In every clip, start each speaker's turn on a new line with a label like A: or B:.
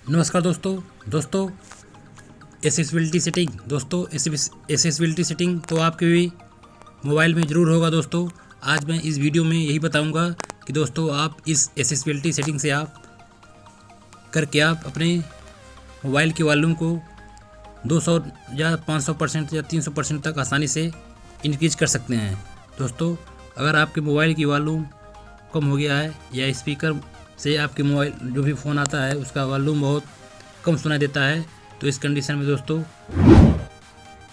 A: नमस्कार दोस्तों accessibility setting. दोस्तों एसेसिबिलिटी सेटिंग तो आपके भी मोबाइल में ज़रूर होगा। दोस्तों आज मैं इस वीडियो में यही बताऊंगा कि दोस्तों आप इस एसेसिबिलिटी सेटिंग से आप अपने मोबाइल के वॉल्यूम को 200 या 500% या 300% तक आसानी से इंक्रीज कर सकते हैं। दोस्तों अगर आपके मोबाइल की वॉल्यूम कम हो गया है या स्पीकर से आपके मोबाइल जो भी फ़ोन आता है उसका वॉल्यूम बहुत कम सुनाई देता है, तो इस कंडीशन में दोस्तों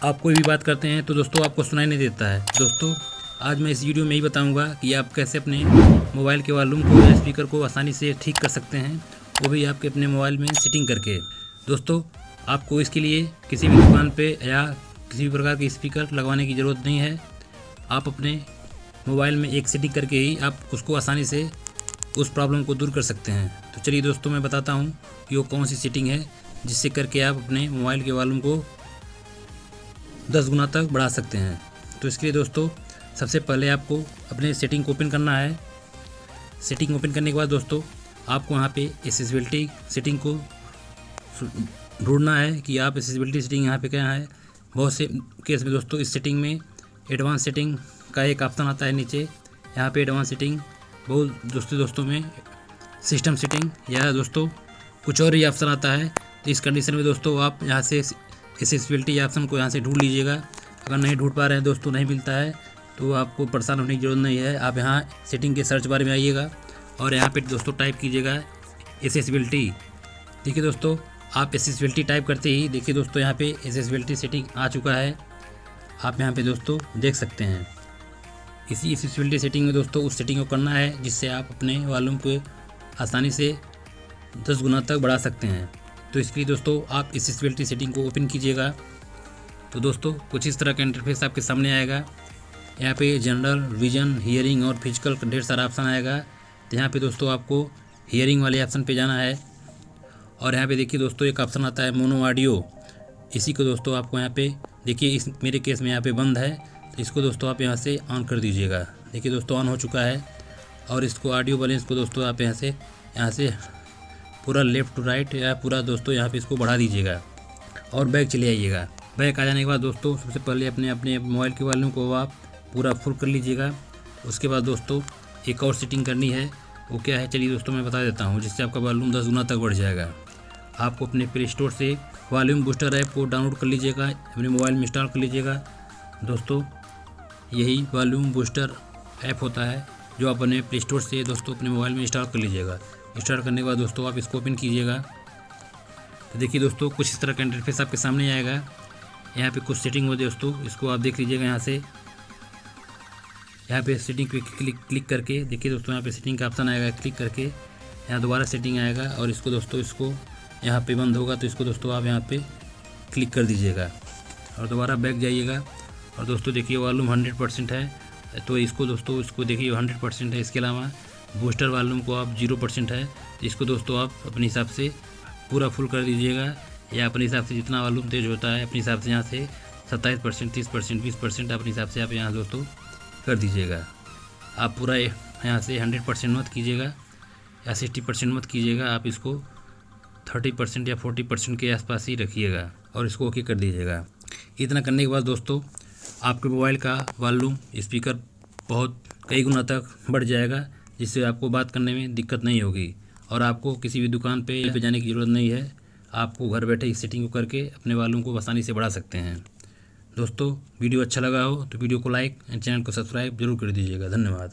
A: आप कोई भी बात करते हैं तो दोस्तों आपको सुनाई नहीं देता है। दोस्तों आज मैं इस वीडियो में यही बताऊंगा कि आप कैसे अपने मोबाइल के वॉल्यूम को या स्पीकर को आसानी से ठीक कर सकते हैं, वो भी आपके अपने मोबाइल में सेटिंग करके। दोस्तों आपको इसके लिए किसी भी दुकान पे या किसी भी प्रकार के स्पीकर लगवाने की ज़रूरत नहीं है। आप अपने मोबाइल में एक सेटिंग करके ही आप उसको आसानी से उस प्रॉब्लम को दूर कर सकते हैं। तो चलिए दोस्तों मैं बताता हूँ कि वो कौन सी सेटिंग है जिससे करके आप अपने मोबाइल के वॉल्यूम को 10 गुना तक बढ़ा सकते हैं। तो इसके लिए दोस्तों सबसे पहले आपको अपने सेटिंग को ओपन करना है। सेटिंग ओपन करने के बाद दोस्तों आपको यहाँ पे एसेसिबिलिटी सेटिंग को ढूंढना है कि आप एसेसिबिलिटी सेटिंग यहाँ पे क्या है। बहुत से केस में दोस्तों इस सेटिंग में एडवांस सेटिंग का एक ऑप्शन आता है नीचे। यहाँ पे एडवांस सेटिंग बहुत दोस्तों में सिस्टम सेटिंग या दोस्तों कुछ और ही ऑप्शन आता है। तो इस कंडीशन में दोस्तों आप यहाँ से एसेसिबिलिटी ऑप्शन को यहाँ से ढूंढ लीजिएगा। अगर नहीं ढूंढ पा रहे हैं दोस्तों, नहीं मिलता है, तो आपको परेशान होने की जरूरत नहीं है। आप यहाँ सेटिंग के सर्च बार में आइएगा और यहाँ पे दोस्तों टाइप कीजिएगा एसेसिबिलिटी। देखिए दोस्तों आप एसेसिबिलिटी टाइप करते ही देखिए दोस्तों यहाँ पे एसेसिबिलिटी सेटिंग आ चुका है। आप यहाँ पे दोस्तों देख सकते हैं। इसी एसेसिबिलिटी सेटिंग में दोस्तों उस सेटिंग को करना है जिससे आप अपने वॉल्यूम को आसानी से 10 गुना तक बढ़ा सकते हैं। तो इसके लिए दोस्तों आप एसेसिबिलिटी सेटिंग को ओपन कीजिएगा। तो दोस्तों कुछ इस तरह का इंटरफेस आपके सामने आएगा। यहाँ पे जनरल, विजन, हियरिंग और फिजिकल ढेर सारा ऑप्शन आएगा। तो यहाँ पे दोस्तों आपको हियरिंग वाले ऑप्शन पे जाना है और यहाँ पे देखिए दोस्तों एक ऑप्शन आता है मोनो ऑडियो। इसी को दोस्तों आपको यहाँ पे देखिए, इस मेरे केस में यहाँ पे बंद है, तो इसको दोस्तों आप यहाँ से ऑन कर दीजिएगा। देखिए दोस्तों ऑन हो चुका है। और इसको ऑडियो बैलेंस को दोस्तों आप यहाँ से पूरा लेफ़्ट टू राइट या पूरा दोस्तों यहाँ पे इसको बढ़ा दीजिएगा और बैक चले आइएगा। बैक आ जाने के बाद दोस्तों सबसे पहले अपने मोबाइल के वॉल्यूम को आप पूरा फुल कर लीजिएगा। उसके बाद दोस्तों एक और सेटिंग करनी है, वो क्या है चलिए दोस्तों मैं बता देता हूँ, जिससे आपका वॉल्यूम 10 गुना तक बढ़ जाएगा। आपको अपने प्ले स्टोर से वॉल्यूम बूस्टर ऐप को डाउनलोड कर लीजिएगा, अपने मोबाइल में इंस्टॉल कर लीजिएगा। दोस्तों यही वॉल्यूम बूस्टर ऐप होता है जो आप अपने प्ले स्टोर से दोस्तों अपने मोबाइल में इंस्टॉल कर लीजिएगा। इंस्टॉल करने के बाद दोस्तों आप इसको ओपन कीजिएगा। तो देखिए दोस्तों कुछ इस तरह का इंटरफेस आपके सामने आएगा। यहाँ पे कुछ सेटिंग हो दोस्तों, इसको आप देख लीजिएगा। यहाँ पे सेटिंग पे क्लिक करके देखिए दोस्तों यहाँ पे सेटिंग का ऑप्शन आएगा। क्लिक करके यहाँ दोबारा सेटिंग आएगा और इसको दोस्तों यहाँ पे बंद होगा, तो इसको दोस्तों आप यहाँ पे क्लिक कर दीजिएगा और दोबारा बैक जाइएगा। और दोस्तों देखिए वॉल्यूम 100% है, तो इसको देखिए 100% है। इसके अलावा बूस्टर वॉल्यूम को आप 0% है, तो इसको दोस्तों आप अपने हिसाब से पूरा फुल कर दीजिएगा या अपने हिसाब से जितना वॉल्यूम तेज होता है अपने हिसाब से यहाँ से 27%, 30%, 20% अपने हिसाब से आप यहाँ दोस्तों कर दीजिएगा। आप पूरा यहाँ से 100% मत कीजिएगा या 60% मत कीजिएगा। आप इसको 30% या 40% के आसपास ही रखिएगा और इसको ओके कर दीजिएगा। इतना करने के बाद दोस्तों आपके मोबाइल का वॉल्यूम स्पीकर बहुत कई गुना तक बढ़ जाएगा, जिससे आपको बात करने में दिक्कत नहीं होगी और आपको किसी भी दुकान पे जाने की ज़रूरत नहीं है। आपको घर बैठे इस सेटिंग को करके अपने वॉल्यूम को आसानी से बढ़ा सकते हैं। दोस्तों वीडियो अच्छा लगा हो तो वीडियो को लाइक एंड चैनल को सब्सक्राइब जरूर कर दीजिएगा। धन्यवाद।